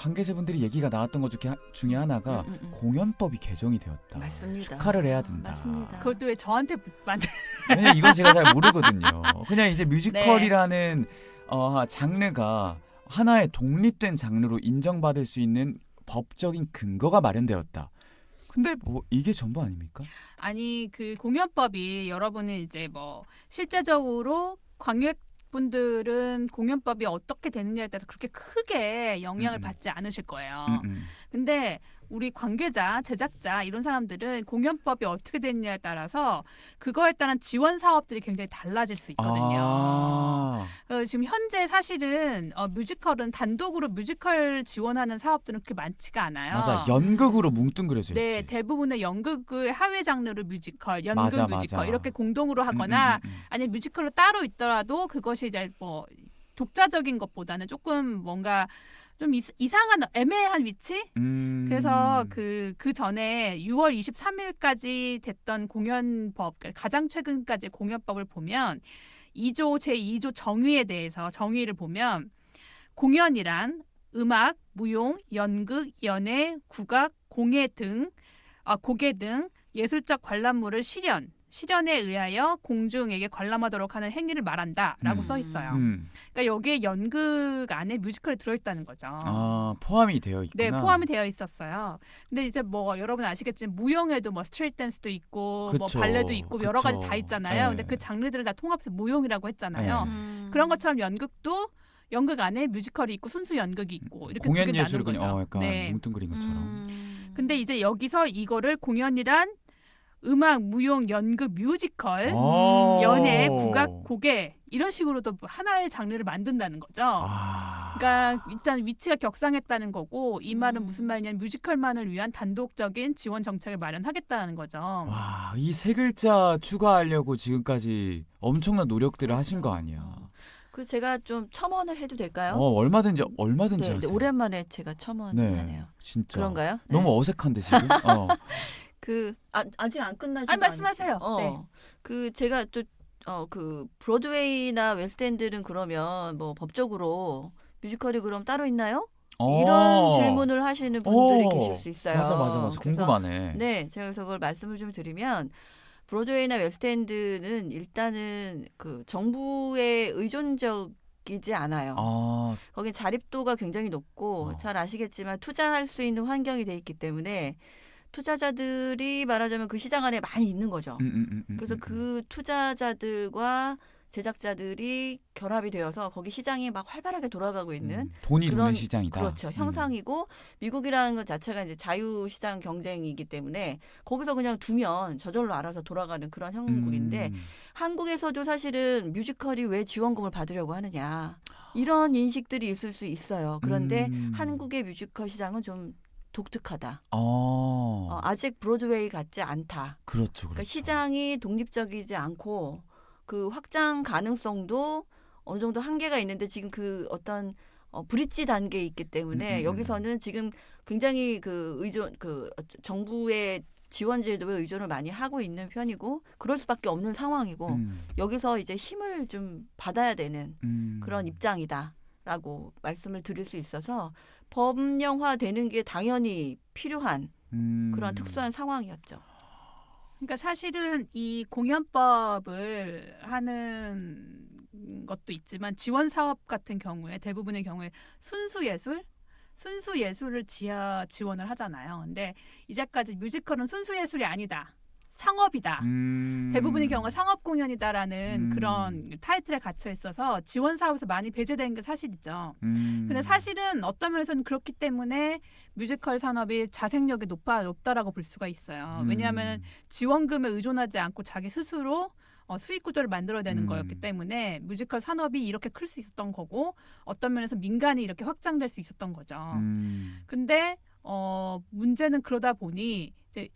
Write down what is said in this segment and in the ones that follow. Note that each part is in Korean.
관계자분들이 얘기가 나왔던 것 중에 하나가 공연법이 개정이 되었다. 맞습니다. 축하를 해야 된다. 맞습니다. 그것도 왜 저한테 만든 왜냐면 이건 제가 잘 모르거든요. 그냥 이제 뮤지컬이라는 장르가 하나의 독립된 장르로 인정받을 수 있는 법적인 근거가 마련되었다. 근데 뭐 이게 전부 아닙니까? 아니 그 공연법이 여러분은 이제 뭐 실제적으로 관객분들은 공연법이 어떻게 되느냐에 따라서 그렇게 크게 영향을 받지 않으실 거예요. 근데 우리 관계자, 제작자 이런 사람들은 공연법이 어떻게 되느냐에 따라서 그거에 따른 지원 사업들이 굉장히 달라질 수 있거든요. 지금 현재 사실은 뮤지컬은 단독으로 뮤지컬 지원하는 사업들은 그렇게 많지가 않아요. 맞아, 연극으로 뭉뚱그려져 있지. 네, 대부분의 연극의 하위 장르로 뮤지컬, 연극 맞아, 뮤지컬 맞아. 이렇게 공동으로 하거나 아니면 뮤지컬로 따로 있더라도 그것이 이제 뭐 독자적인 것보다는 조금 뭔가 좀 이상한 애매한 위치? 그래서 그 전에 6월 23일까지 됐던 공연법, 가장 최근까지 공연법을 보면 2조 제2조 정의를 보면 공연이란 음악, 무용, 연극, 연예, 국악, 공예 등 고개 등 예술적 관람물을 실현에 의하여 공중에게 관람하도록 하는 행위를 말한다라고 써 있어요. 그러니까 여기에 연극 안에 뮤지컬이 들어있다는 거죠. 포함이 되어 있구나. 네, 포함이 되어 있었어요. 근데 이제 뭐 여러분 아시겠지만 무용에도 뭐 스트리트 댄스도 있고 그쵸, 뭐 발레도 있고 여러 가지 다 있잖아요. 네. 근데 그 장르들을 다 통합해서 무용이라고 했잖아요. 그런 것처럼 연극도 연극 안에 뮤지컬이 있고 순수 연극이 있고 이렇게 두 개 공연 나눈 예술을 거죠. 그냥 약간 네. 뭉뚱그린 것처럼. 근데 이제 여기서 이거를 공연이란 음악, 무용, 연극, 뮤지컬, 연예, 국악, 고개 이런 식으로도 하나의 장르를 만든다는 거죠. 그러니까 일단 위치가 격상했다는 거고 이 말은 무슨 말이냐면 뮤지컬만을 위한 단독적인 지원 정책을 마련하겠다는 거죠. 와, 이 세 글자 추가하려고 지금까지 엄청난 노력들을 하신 거 아니야. 그 제가 좀 첨언을 해도 될까요? 얼마든지 네, 하세요. 오랜만에 제가 첨언하네요. 진짜. 그런가요? 네. 너무 어색한데 지금. 아직 안 끝나신 아니 거 말씀하세요. 아니죠? 네. 그 제가 또 그 브로드웨이나 웨스트엔드는 그러면 뭐 법적으로 뮤지컬이 그럼 따로 있나요? 이런 질문을 하시는 분들이 계실 수 있어요. 맞아. 궁금하네. 네, 제가 그래서 그걸 말씀을 좀 드리면 브로드웨이나 웨스트엔드는 일단은 그 정부에 의존적이지 않아요. 거긴 자립도가 굉장히 높고 잘 아시겠지만 투자할 수 있는 환경이 돼 있기 때문에 투자자들이 말하자면 그 시장 안에 많이 있는 거죠. 그래서 그 투자자들과 제작자들이 결합이 되어서 거기 시장이 막 활발하게 돌아가고 있는 돈이 그런 도는 시장이다. 그렇죠. 형상이고 미국이라는 것 자체가 이제 자유시장 경쟁이기 때문에 거기서 그냥 두면 저절로 알아서 돌아가는 그런 형국인데 한국에서도 사실은 뮤지컬이 왜 지원금을 받으려고 하느냐 이런 인식들이 있을 수 있어요. 그런데 한국의 뮤지컬 시장은 좀 독특하다. 아직 브로드웨이 같지 않다. 그렇죠. 그러니까 시장이 독립적이지 않고 그 확장 가능성도 어느 정도 한계가 있는데 지금 그 어떤 브릿지 단계에 있기 때문에 여기서는 지금 굉장히 그 정부의 지원 제도에 의존을 많이 하고 있는 편이고 그럴 수밖에 없는 상황이고 여기서 이제 힘을 좀 받아야 되는 그런 입장이다라고 말씀을 드릴 수 있어서 법령화되는 게 당연히 필요한 그런 특수한 상황이었죠. 그러니까 사실은 이 공연법을 하는 것도 있지만 지원 사업 같은 경우에 대부분의 경우에 순수 예술을 지원을 하잖아요. 근데 이제까지 뮤지컬은 순수 예술이 아니다. 상업이다. 대부분의 경우가 상업 공연이다라는 그런 타이틀에 갇혀 있어서 지원 사업에서 많이 배제된 게 사실이죠. 근데 사실은 어떤 면에서는 그렇기 때문에 뮤지컬 산업이 자생력이 높다라고 볼 수가 있어요. 왜냐하면 지원금에 의존하지 않고 자기 스스로 수익 구조를 만들어야 되는 거였기 때문에 뮤지컬 산업이 이렇게 클 수 있었던 거고 어떤 면에서 민간이 이렇게 확장될 수 있었던 거죠. 근데 문제는 그러다 보니 이제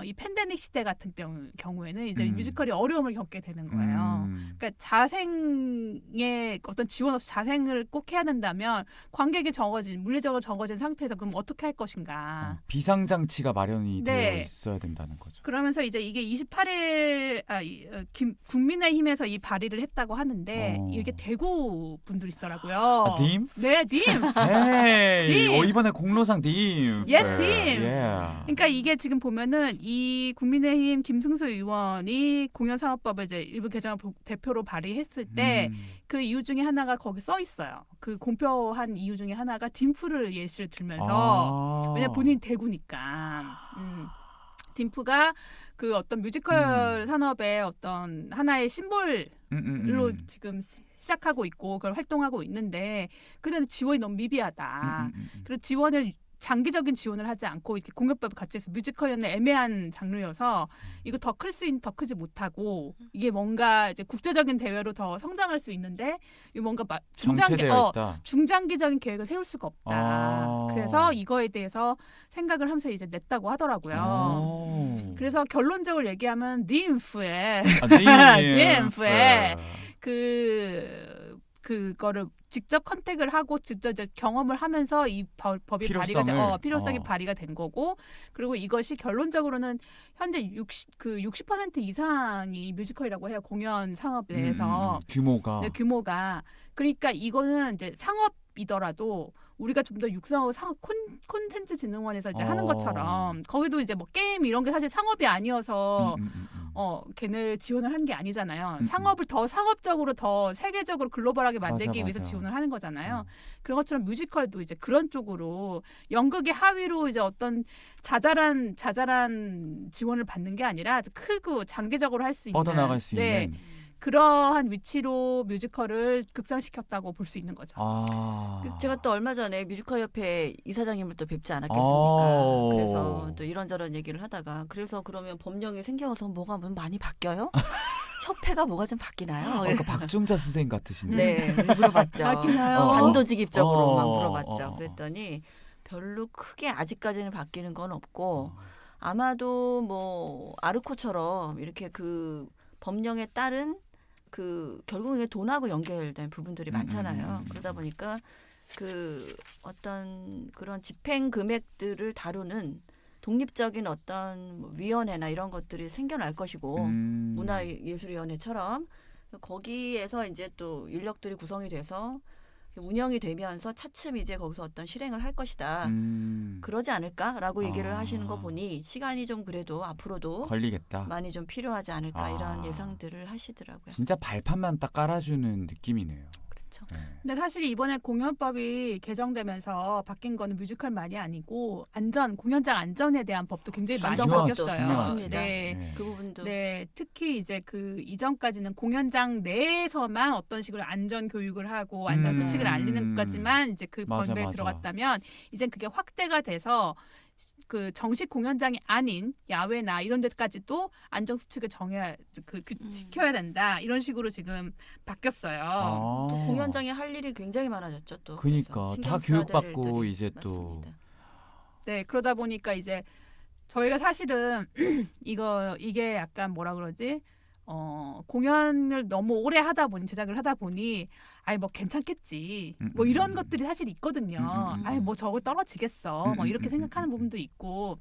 이 팬데믹 시대 같은 경우에는 이제 음. 뮤지컬이 어려움을 겪게 되는 거예요. 그러니까 자생의 어떤 지원 없이 자생을 꼭 해야 된다면 관객이 물리적으로 적어진 상태에서 그럼 어떻게 할 것인가. 비상장치가 마련이 네. 되어 있어야 된다는 거죠. 그러면서 이제 이게 28일 국민의힘에서 이 발의를 했다고 하는데 이게 대구 분들이시더라고요. 딤? 네, 딤. 헤이, 딤. 이번에 공로상 딤. Yes, 딤. Yeah. 그러니까 이게 지금 보면은 이 국민의힘 김승수 의원이 공연사업법을 이제 일부 개정을 대표로 발의했을 때 그 이유 중에 하나가 거기 써 있어요. 그 공표한 이유 중에 하나가 딤프를 예시를 들면서 왜냐면 본인이 대구니까. 딤프가 그 어떤 뮤지컬 산업의 어떤 하나의 심볼로 지금 시작하고 있고 그걸 활동하고 있는데 그때는 지원이 너무 미비하다. 그리고 지원을 장기적인 지원을 하지 않고 이렇게 공연법을 같이 해서 뮤지컬은 애매한 장르여서 이거 더 클 수 있는 더 크지 못하고 이게 뭔가 이제 국제적인 대회로 더 성장할 수 있는데 이 뭔가 정체되어 있다. 중장기적인 계획을 세울 수가 없다. 그래서 이거에 대해서 생각을 하면서 이제 냈다고 하더라고요. 그래서 결론적으로 얘기하면 딤프의 딤프의 그거를 직접 컨택을 하고 직접 이제 경험을 하면서 이 법이 필요성이 발의가 된 거고 그리고 이것이 결론적으로는 현재 60% 이상이 뮤지컬이라고 해요. 공연 산업 내에서 규모가. 네, 규모가 그러니까 이거는 이제 상업이더라도 우리가 좀 더 육성하고 콘텐츠 진흥원에서 이제 하는 것처럼 거기도 이제 뭐 게임 이런 게 사실 상업이 아니어서 걔네 지원을 한 게 아니잖아요. 상업을 더 상업적으로 더 세계적으로 글로벌하게 만들기 위해서 지원을 하는 거잖아요. 그런 것처럼 뮤지컬도 이제 그런 쪽으로 연극의 하위로 이제 어떤 자잘한 지원을 받는 게 아니라 크고 장기적으로 할 수 있는 뻗어나갈 수 있는 그러한 위치로 뮤지컬을 극상시켰다고 볼 수 있는 거죠. 제가 또 얼마 전에 뮤지컬 협회 이사장님을 또 뵙지 않았겠습니까? 그래서 또 이런저런 얘기를 하다가 그래서 그러면 법령이 생겨서 뭐가 많이 바뀌어요? 협회가 뭐가 좀 바뀌나요? 아까 박종자 선생님 같으신데. 네, 물어봤죠. 바뀌나요? 단도직입적으로 막 물어봤죠. 그랬더니 별로 크게 아직까지는 바뀌는 건 없고 아마도 뭐 아르코처럼 이렇게 그 법령에 따른 결국 이게 돈하고 연결된 부분들이 많잖아요. 그러다 보니까 그 어떤 그런 집행 금액들을 다루는 독립적인 어떤 위원회나 이런 것들이 생겨날 것이고 문화예술위원회처럼 거기에서 이제 또 인력들이 구성이 돼서 운영이 되면서 차츰 이제 거기서 어떤 실행을 할 것이다. 그러지 않을까라고 얘기를 하시는 거 보니 시간이 좀 그래도 앞으로도 걸리겠다. 많이 좀 필요하지 않을까 이런 예상들을 하시더라고요. 진짜 발판만 딱 깔아주는 느낌이네요. 그렇죠. 근데 사실 이번에 공연법이 개정되면서 바뀐 거는 뮤지컬만이 아니고 공연장 안전에 대한 법도 굉장히 많이 바뀌었어요. 맞습니다. 네. 그 부분도. 네, 특히 이제 그 이전까지는 공연장 내에서만 어떤 식으로 안전 교육을 하고 안전 수칙을 알리는 것까지만 이제 그 범위에 들어갔다면 이젠 그게 확대가 돼서 그 정식 공연장이 아닌 야외나 이런 데까지도 안전 수칙을 지켜야 된다 이런 식으로 지금 바뀌었어요. 또 공연장에 할 일이 굉장히 많아졌죠. 또 그러니까 다 교육받고 이제 또 네 그러다 보니까 이제 저희가 사실은 이게 약간 뭐라 그러지? 공연을 너무 오래 제작을 하다 보니 아이 뭐 괜찮겠지 뭐 이런 것들이 사실 있거든요. 아이 뭐 저걸 떨어지겠어 뭐 이렇게 생각하는 부분도 있고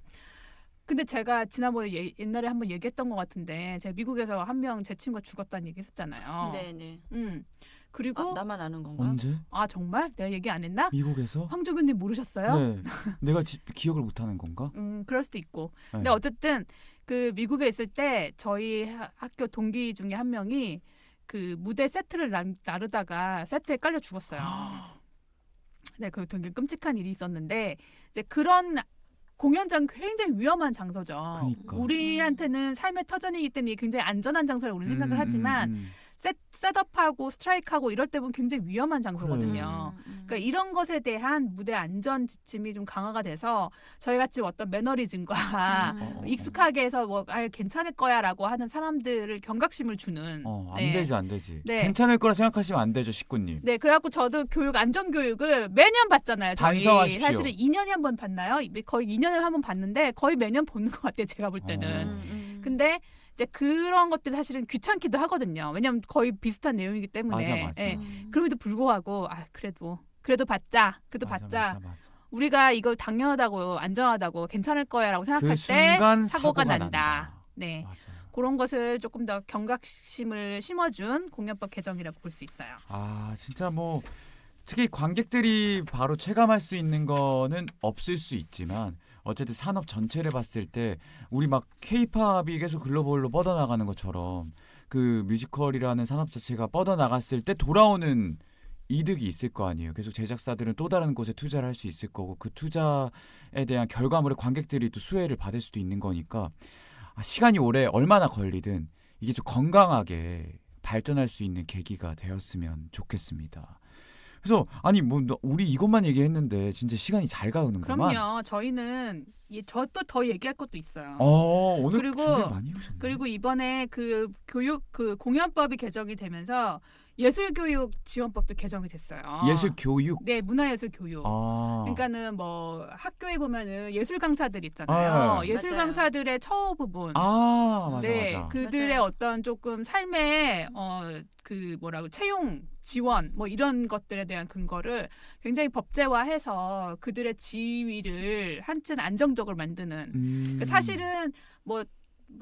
근데 제가 지난번에 옛날에 한번 얘기했던 것 같은데 제가 미국에서 한 명 제 친구가 죽었다는 얘기 했었잖아요. 네네. 그리고 나만 아는 건가? 언제? 정말? 내가 얘기 안 했나? 미국에서? 황조균님 모르셨어요? 네. 내가 기억을 못하는 건가? 그럴 수도 있고. 네. 근데 어쨌든 그 미국에 있을 때 저희 학교 동기 중에 한 명이 그 무대 세트를 나르다가 세트에 깔려 죽었어요. 네, 그 되게 끔찍한 일이 있었는데 이제 그런 공연장 굉장히 위험한 장소죠. 그러니까. 우리한테는 삶의 터전이기 때문에 굉장히 안전한 장소라고 우리는 생각을 하지만 셋업하고 스트라이크하고 이럴 때 보면 굉장히 위험한 장소거든요. 음. 그러니까 이런 것에 대한 무대 안전 지침이 좀 강화가 돼서 저희 같이 어떤 매너리즘과 익숙하게 해서 뭐 괜찮을 거야라고 하는 사람들을 경각심을 주는. 안 네. 되지 안 되지. 네. 괜찮을 거라 생각하시면 안 되죠, 식구님. 네, 그래갖고 저도 안전 교육을 매년 받잖아요. 저희 반성하십시오. 사실은 2년에 한 번 받나요? 거의 2년에 한 번 받는데 거의 매년 보는 것 같아요. 제가 볼 때는. 근데 이제 그런 것들이 사실은 귀찮기도 하거든요. 왜냐하면 거의 비슷한 내용이기 때문에. 맞아. 예. 그럼에도 불구하고 그래도 받자. 맞아. 우리가 이걸 당연하다고 안전하다고 괜찮을 거야라고 생각할 그 때 순간 사고가 난다. 네. 맞아요. 그런 것을 조금 더 경각심을 심어준 공연법 개정이라고 볼 수 있어요. 진짜 뭐 특히 관객들이 바로 체감할 수 있는 거는 없을 수 있지만 어쨌든 산업 전체를 봤을 때 우리 막 K-팝이 계속 글로벌로 뻗어나가는 것처럼 그 뮤지컬이라는 산업 자체가 뻗어나갔을 때 돌아오는 이득이 있을 거 아니에요. 계속 제작사들은 또 다른 곳에 투자를 할 수 있을 거고 그 투자에 대한 결과물을 관객들이 또 수혜를 받을 수도 있는 거니까 시간이 오래 얼마나 걸리든 이게 좀 건강하게 발전할 수 있는 계기가 되었으면 좋겠습니다. 그래서 우리 이것만 얘기했는데 진짜 시간이 잘 가는구만. 그럼요. 저희는 저도 더 얘기할 것도 있어요. 오늘 그리고- 준비 많이 해오셨네. 그리고 이번에 그 공연법이 개정이 되면서 예술교육 지원법도 개정이 됐어요. 예술 교육. 네, 문화예술 교육. 그러니까는 뭐 학교에 보면은 예술 강사들 있잖아요. 예술 맞아요. 강사들의 처우 부분. 맞아. 네, 그들의 맞아요. 어떤 조금 삶의 채용 지원 뭐 이런 것들에 대한 근거를 굉장히 법제화해서 그들의 지위를 한층 안정적으로 만드는. 그러니까 사실은 뭐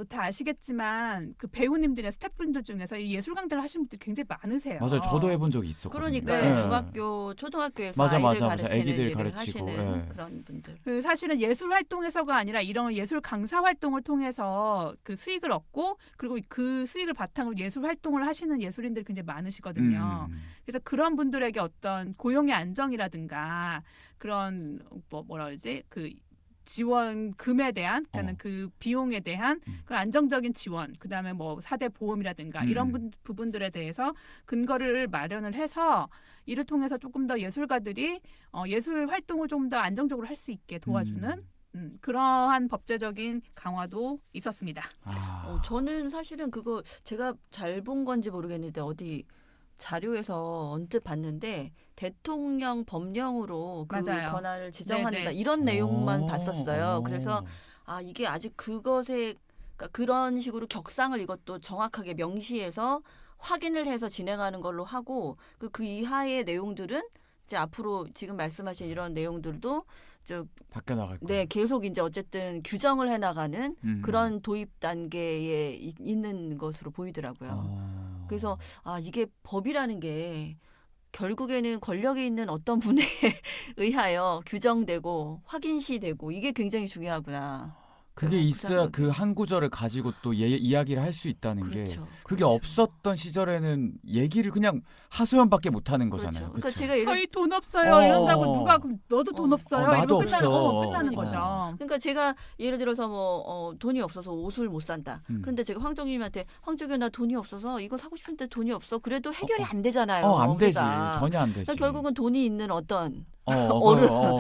다 아시겠지만 그 배우님들이나 스태프분들 중에서 이 예술 강좌를 하시는 분들이 굉장히 많으세요. 맞아요. 저도 해본 적이 있었거든요. 그러니까 네. 중학교, 초등학교에서 맞아. 아이들 가르치는 애기들 일을 가르치고, 하시는 예. 그런 분들. 그 사실은 예술 활동에서가 아니라 이런 예술 강사 활동을 통해서 그 수익을 얻고 그리고 그 수익을 바탕으로 예술 활동을 하시는 예술인들이 굉장히 많으시거든요. 그래서 그런 분들에게 어떤 고용의 안정이라든가 그런 뭐라 그러지 그 지원금에 대한 그러니까 그 비용에 대한 그런 안정적인 지원 그다음에 뭐 4대 보험이라든가 이런 부분들에 대해서 근거를 마련을 해서 이를 통해서 조금 더 예술가들이 예술 활동을 좀 더 안정적으로 할 수 있게 도와주는 그러한 법제적인 강화도 있었습니다. 저는 사실은 그거 제가 잘 본 건지 모르겠는데 어디 자료에서 언뜻 봤는데 대통령 법령으로 그 맞아요. 권한을 지정한다 네네. 이런 내용만 봤었어요. 그래서 이게 아직 그것에 그러니까 그런 식으로 격상을 이것도 정확하게 명시해서 확인을 해서 진행하는 걸로 하고 그 이하의 내용들은 이제 앞으로 지금 말씀하신 이런 내용들도 바뀌어 나갈 거예요. 네, 계속 이제 어쨌든 규정을 해나가는 그런 도입 단계에 있는 것으로 보이더라고요. 그래서 이게 법이라는 게 결국에는 권력이 있는 어떤 분에 의하여 규정되고 확인시되고 이게 굉장히 중요하구나. 그게 있어야 그 한 구절을 가지고 또 이야기를 할 수 있다는 게 그렇죠. 그게 그렇죠. 없었던 시절에는 얘기를 그냥 하소연밖에 못 하는 거잖아요. 그러니까 그렇죠? 제가 저희 돈 없어요 이런다고 누가 그럼 너도 돈 없어요 나도 이러면 없어. 끝나는 그러니까. 거죠. 그러니까 제가 예를 들어서 뭐 돈이 없어서 옷을 못 산다. 그런데 제가 황정님한테 황정규 나 돈이 없어서 이거 사고 싶은데 돈이 없어. 그래도 해결이 안 되잖아요. 안 되지. 우리가. 전혀 안 되지. 그러니까 결국은 돈이 있는 어떤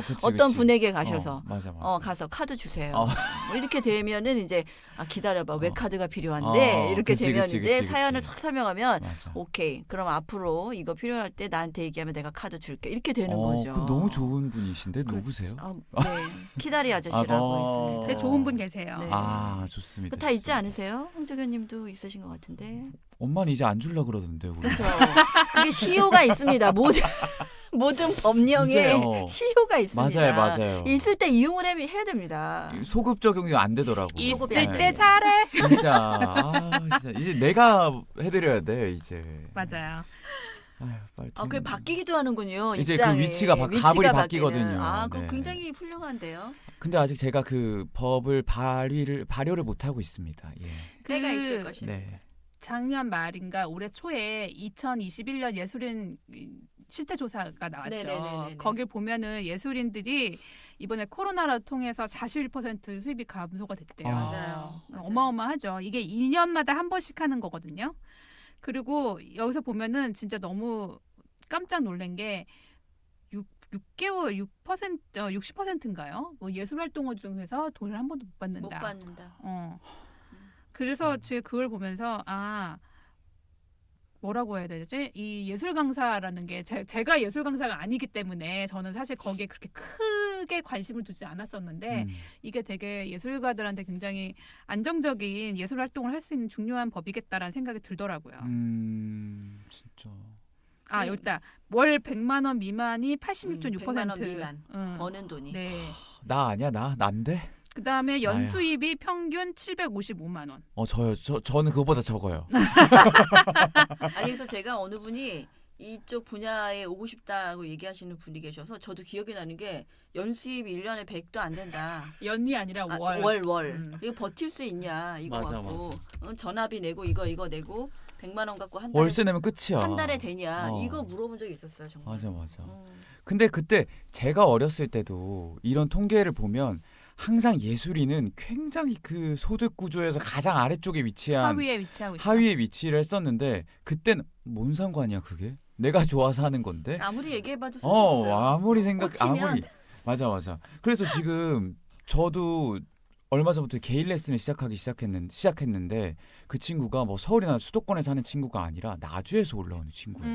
그치, 어떤 그치. 분에게 가셔서 맞아. 가서 카드 주세요. 어. 뭐 이렇게 되면은 이제 기다려봐 왜 카드가 필요한데 이렇게 그치, 되면 그치, 이제 그치. 사연을 쫙 설명하면 맞아. 오케이 그럼 앞으로 이거 필요할 때 나한테 얘기하면 내가 카드 줄게 이렇게 되는 거죠. 그 너무 좋은 분이신데 그- 누구세요? 네 키다리 아저씨라고 있습니다. 되게 좋은 분 계세요. 네. 좋습니다. 그거 다 있지 좋습니다. 않으세요? 황정현님도 있으신 것 같은데. 엄마는 이제 안 줄라 그러던데 우리. 그렇죠. 그게 시효가 있습니다. 모든 법령에 이제, 시효가 있습니다. 맞아요. 있을 때 이용을 해야 됩니다. 소급 적용이 안 되더라고. 소급이 있을 안 때 돼요. 잘해. 진짜 이제 내가 해드려야 돼 이제. 맞아요. 빨리 그게 바뀌기도 하는군요. 이제 입장이. 그 위치가 가불이 바뀌는. 바뀌거든요. 그거 네. 굉장히 훌륭한데요. 근데 아직 제가 그 법을 발효를 못 하고 있습니다. 예. 때가 있을 것입니다. 네. 작년 말인가 올해 초에 2021년 예술인 실태 조사가 나왔죠. 네네네네네. 거길 보면은 예술인들이 이번에 코로나를 통해서 41% 수입이 감소가 됐대요. 맞아요. 어마어마하죠. 이게 2년마다 한 번씩 하는 거거든요. 그리고 여기서 보면은 진짜 너무 깜짝 놀란 게 6개월 6% 60%인가요? 뭐 예술 활동을 통해서 돈을 한 번도 못 받는다. 못 받는다. 그래서 제가 그걸 보면서 뭐라고 해야 되지? 이 예술 강사라는 게 제가 예술 강사가 아니기 때문에 저는 사실 거기에 그렇게 크게 관심을 두지 않았었는데 이게 되게 예술가들한테 굉장히 안정적인 예술 활동을 할 수 있는 중요한 법이겠다라는 생각이 들더라고요. 진짜. 여기 있다. 월 100만 원 미만이 86.6%. 100만 원 미만 버는 돈이. 네. 나 아니야 난데? 그다음에 나야. 연수입이 평균 755만 원. 저는 그거보다 적어요. 아니 그래서 제가 어느 분이 이쪽 분야에 오고 싶다고 얘기하시는 분이 계셔서 저도 기억이 나는 게 연수입 1년에 100도 안 된다. 연이 아니라 월. 월. 이거 버틸 수 있냐 이거 맞아, 갖고 전화비 내고 이거 내고 100만 원 갖고 한 달에 월세 내면 끝이야. 한 달에 되냐 어. 이거 물어본 적이 있었어요 정말. 맞아. 근데 그때 제가 어렸을 때도 이런 통계를 보면 항상 예술인은 굉장히 그 소득 구조에서 가장 아래쪽에 위치한 하위에 위치하고 있어. 하위에 위치를 했었는데 그때는 뭔 상관이야 그게? 내가 좋아서 하는 건데. 아무리 얘기해봐도 소용없어요. 아무리 꽂히면. 아무리 맞아. 그래서 지금 저도 얼마 전부터 개인 레슨을 시작했는데 그 친구가 뭐 서울이나 수도권에 사는 친구가 아니라 나주에서 올라오는 친구예요.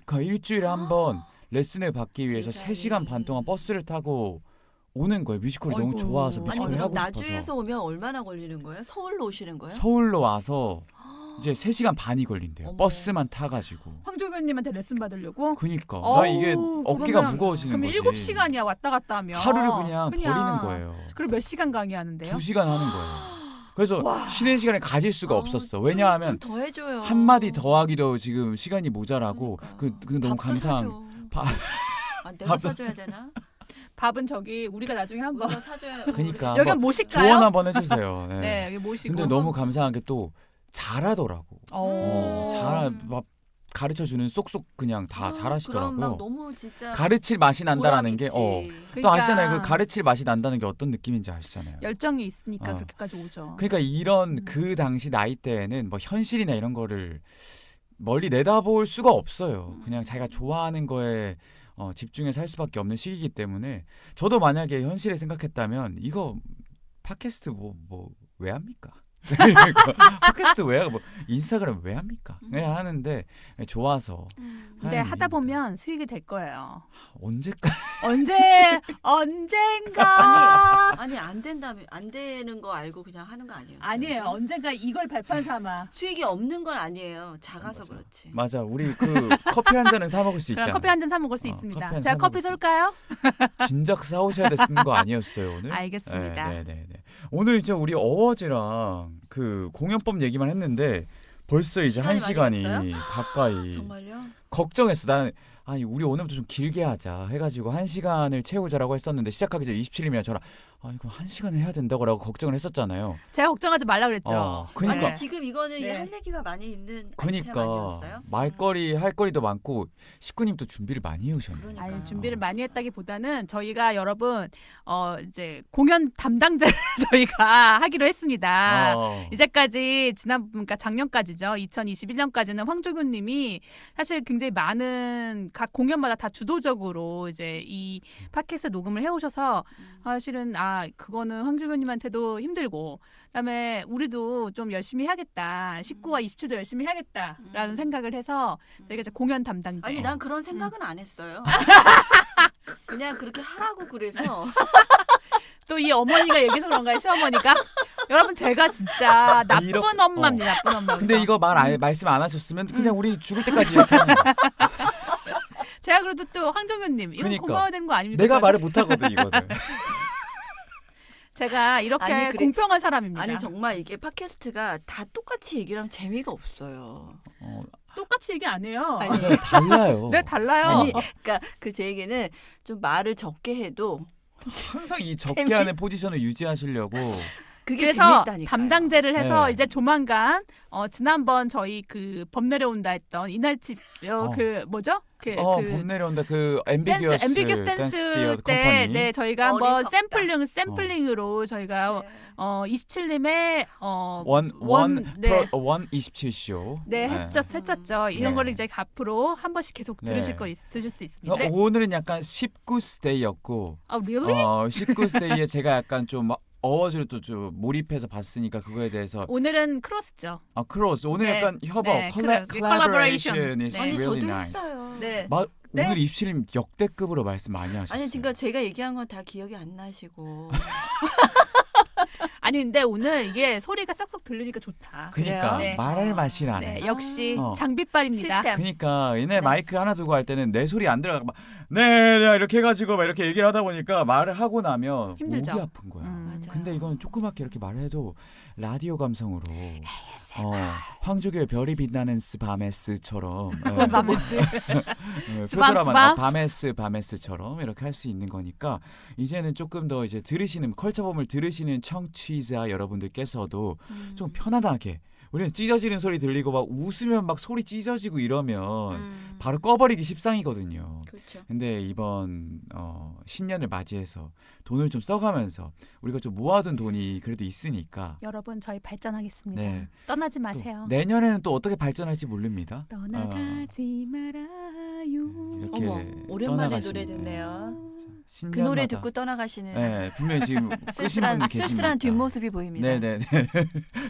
그러니까 일주일에 한 번 레슨을 받기 위해서 세상에. 3시간 반 동안 버스를 타고 오는 거예요. 뮤지컬이 너무 아이고. 좋아서 아니, 아니 뮤지컬을 그럼 하고 나주에서 싶어서. 오면 얼마나 걸리는 거예요? 서울로 오시는 거예요? 서울로 와서 이제 3시간 반이 걸린대요. 어머. 버스만 타가지고. 황조교님한테 레슨 받으려고? 그니까 어우, 나 이게 어깨가 그러면- 무거워지는 그럼 거지. 7시간이야 왔다 갔다 하면. 하루를 그냥 버리는 거예요. 그럼 몇 시간 강의하는데요? 2시간 하는 거예요. 그래서 쉬는 시간에 가질 수가 없었어. 왜냐하면 좀 더 해줘요. 한 마디 더 하기도 지금 시간이 모자라고 그러니까. 그 너무 밥도 감사한 사줘. 밥- 내가 사줘야 되나? 밥은 저기 우리가 나중에 한번 우리가 사줘야. 그러니까 여기 한번 한번 모실까요? 조언 한번 해주세요. 네. 네, 여기 모시고. 근데 너무 감사한 게 또 잘하더라고. 막 가르쳐 주는 쏙쏙 그냥 다 그럼 막 잘하시더라고요. 너무 진짜 가르칠 맛이 난다라는 게 보람 있지. 또 아시잖아요. 그 가르칠 맛이 난다는 게 어떤 느낌인지 아시잖아요. 열정이 있으니까 어. 그렇게까지 오죠. 그러니까 이런 그 당시 나이 때에는 뭐 현실이나 이런 거를 멀리 내다볼 수가 없어요. 그냥 자기가 좋아하는 거에 집중해서 할 수밖에 없는 시기이기 때문에 저도 만약에 현실을 생각했다면 이거 팟캐스트 뭐 왜 합니까? 팟캐스트 왜 하고 뭐 인스타그램 왜 합니까? 그냥 하는데 좋아서 근데 하는 하다 일입니다. 보면 수익이 될 거예요. 언제까지 언젠가 아니 안 된다면 안 되는 거 알고 그냥 하는 거 아니에요? 아니에요. 언젠가 이걸 발판 삼아. 수익이 없는 건 아니에요. 작아서 맞아. 그렇지. 맞아 우리 그 커피 한 잔은 사 먹을 수 그럼 있잖아. 커피 한 잔 사 먹을 수 커피 있습니다. 한잔 제가 사 커피 먹을 수 쏠까요? 진작 사오셔야 됐는 거 아니었어요 오늘? 알겠습니다. 네. 오늘 이제 우리 어워즈랑 그 공연법 얘기만 했는데 벌써 이제 한 시간이 시간이 많이 가까이. 정말요? 걱정했어. 나는 아니 우리 오늘부터 좀 길게 하자 해가지고 1시간을 채우자라고 했었는데 시작하기 전에 27님이랑 저랑 이거 1시간을 해야 된다고 걱정을 했었잖아요. 제가 걱정하지 말라 그랬죠. 그러니까 아니 지금 이거는 네. 할 얘기가 많이 있는 그러니까 아이템 아니었어요? 말거리 할 거리도 많고 식구님도 준비를 많이 해오셨네요. 그러니까. 아니, 준비를 많이 했다기보다는 저희가 여러분 이제 공연 담당자를 저희가 하기로 했습니다. 이제까지 그러니까 작년까지죠. 2021년까지는 황조교님이 사실 굉장히 많은 각 공연마다 다 주도적으로 이제 이 팟캐스트 녹음을 해오셔서 사실은 그거는 황조교님한테도 힘들고 그다음에 우리도 좀 열심히 해야겠다. 19와 27도 열심히 해야겠다라는 생각을 해서 저희가 이제 공연 담당자. 아니 난 그런 생각은 안 했어요. 그냥 그렇게 하라고 그래서 또 이 어머니가 얘기해서 그런가요? 시어머니가? 여러분 제가 진짜 나쁜 이렇게- 엄마입니다. 나쁜 엄마. 근데 이거 말씀 안 하셨으면 그냥 우리 죽을 때까지 이렇게 하는 거야. 제가 그래도 또 황정현님 이건 그러니까. 고마워야 되는 거 아닙니까? 내가 말을 못 하거든 이거는. 제가 이렇게 아니, 그래. 공평한 사람입니다. 아니 정말 이게 팟캐스트가 다 똑같이 얘기를 하면 재미가 없어요. 똑같이 얘기 안 해요. 아니, 달라요. 네 달라요. 아니 그러니까 그 제 얘기는 좀 말을 적게 해도 항상 이 적게 하는 포지션을 유지하시려고. 그게 그래서 재밌다니까요. 담당제를 해서 네. 이제 조만간 지난번 저희 그 법 내려온다 했던 이날집 그 뭐죠? 봄 내려온다. 그 앰비규어스 앰비규어스 댄스 때, 네, 저희가 한번 어리석다. 샘플링으로 저희가 27님의 원 네, 27쇼. 네, 했었죠. 이런 네. 거를 이제 앞으로 한 번씩 계속 네. 드실 수 있습니다. 오늘은 약간 19스데이였고, really? 19스데이에 제가 약간 좀 어워즈를 또 좀 몰입해서 봤으니까 그거에 대해서 오늘은 크로스죠. 크로스 오늘 네. 약간 협업 네, collaboration is 네. 아니 저도 really nice. 했어요. 네. 오늘 네. 입실님 역대급으로 말씀 많이 하셨어요. 아니 그러니까 제가 얘기한 건 다 기억이 안 나시고. 아니 근데 오늘 이게 소리가 쏙쏙 들리니까 좋다. 그러니까 그래요? 네. 말할 맛이 나네. 네, 역시 어. 장비빨입니다. 시스템. 그러니까 옛날 네. 마이크 하나 두고 할 때는 내 소리 안 들어가고 막 네, 이렇게 해가지고 막 이렇게 얘기를 하다 보니까 말을 하고 나면 힘들죠. 목이 아픈 거야. 맞아요. 근데 이건 조그맣게 이렇게 말해도 라디오 감성으로 황조교의 별이 빛나는 밤에스처럼 표절하면 밤에스처럼 이렇게 할 수 있는 거니까 이제는 조금 더 이제 들으시는 컬처범을 들으시는 청취자 여러분들께서도 좀 편안하게 우리는 찢어지는 소리 들리고 막 웃으면 막 소리 찢어지고 이러면 바로 꺼버리기 십상이거든요. 그렇죠. 근데 이번 신년을 맞이해서 돈을 좀 써가면서 우리가 좀 모아둔 돈이 그래도 있으니까 여러분 저희 발전하겠습니다. 네. 떠나지 또 마세요. 내년에는 또 어떻게 발전할지 모릅니다. 떠나가지 말아요. 이렇게 어머 오랜만에 떠나가시는, 노래 듣네요. 그 신년마다, 노래 듣고 떠나가시는 네, 분명히 지금 끄신 분 계십니다. 쓸쓸한 뒷모습이 보입니다. 네네네.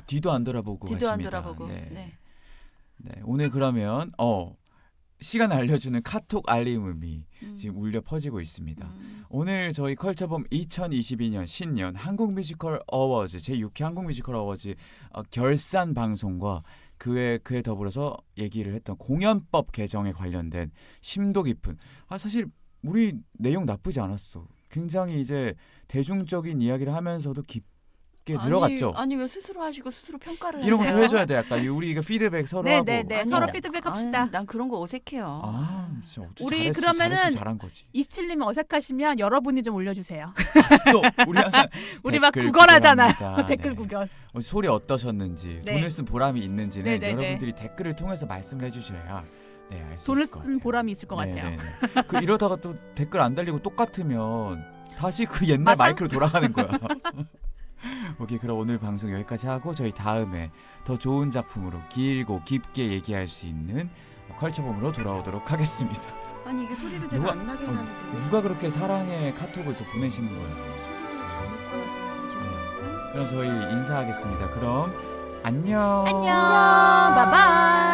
뒤도 안 돌아보고 뒤도 안 가십니다. 돌아보고. 네. 네. 네, 오늘 그러면 시간 알려주는 카톡 알림음이 지금 울려 퍼지고 있습니다. 오늘 저희 컬처범 2022년 신년 한국 뮤지컬 어워즈 제6회 한국 뮤지컬 어워즈 결산 방송과 그에 더불어서 얘기를 했던 공연법 개정에 관련된 심도 깊은 사실 우리 내용 나쁘지 않았어. 굉장히 이제 대중적인 이야기를 하면서도 깊게 들어갔죠. 아니 왜 스스로 하시고 스스로 평가를 이런 하세요? 것도 해줘야 돼. 약간 우리 이거 피드백 서로 하고. 네네네 아니, 서로 나- 피드백합시다. 아니, 난 그런 거 어색해요. 진짜 어떻게 우리 잘했어, 그러면은 잘했으면 잘한 거지. 27님 어색하시면 여러분이 좀 올려주세요. 또 우리 항상 우리 막 댓글 구걸하잖아요. 구걸합니다. 댓글 네. 구걸. 소리 어떠셨는지, 네. 돈을 쓴 보람이 있는지는 네네네. 여러분들이 댓글을 통해서 말씀을 해주셔야 알 수 돈을 있을 것 쓴 같아요. 보람이 있을 것 같아요. 네네네. 이러다가 또 댓글 안 달리고 똑같으면 다시 그 옛날 마상? 마이크로 돌아가는 거야. 오케이, 그럼 오늘 방송 여기까지 하고 저희 다음에 더 좋은 작품으로 길고 깊게 얘기할 수 있는 컬처범으로 돌아오도록 하겠습니다. 아니 이게 소리를 제가 누가- 안 나게 해놨는데 왜 누가 그렇게 사랑의 카톡을 또 보내시는 거예요? 잘못 걸었어요. 죄송합니다. 그럼 저희 인사하겠습니다. 그럼 안녕. 안녕. 바이바이.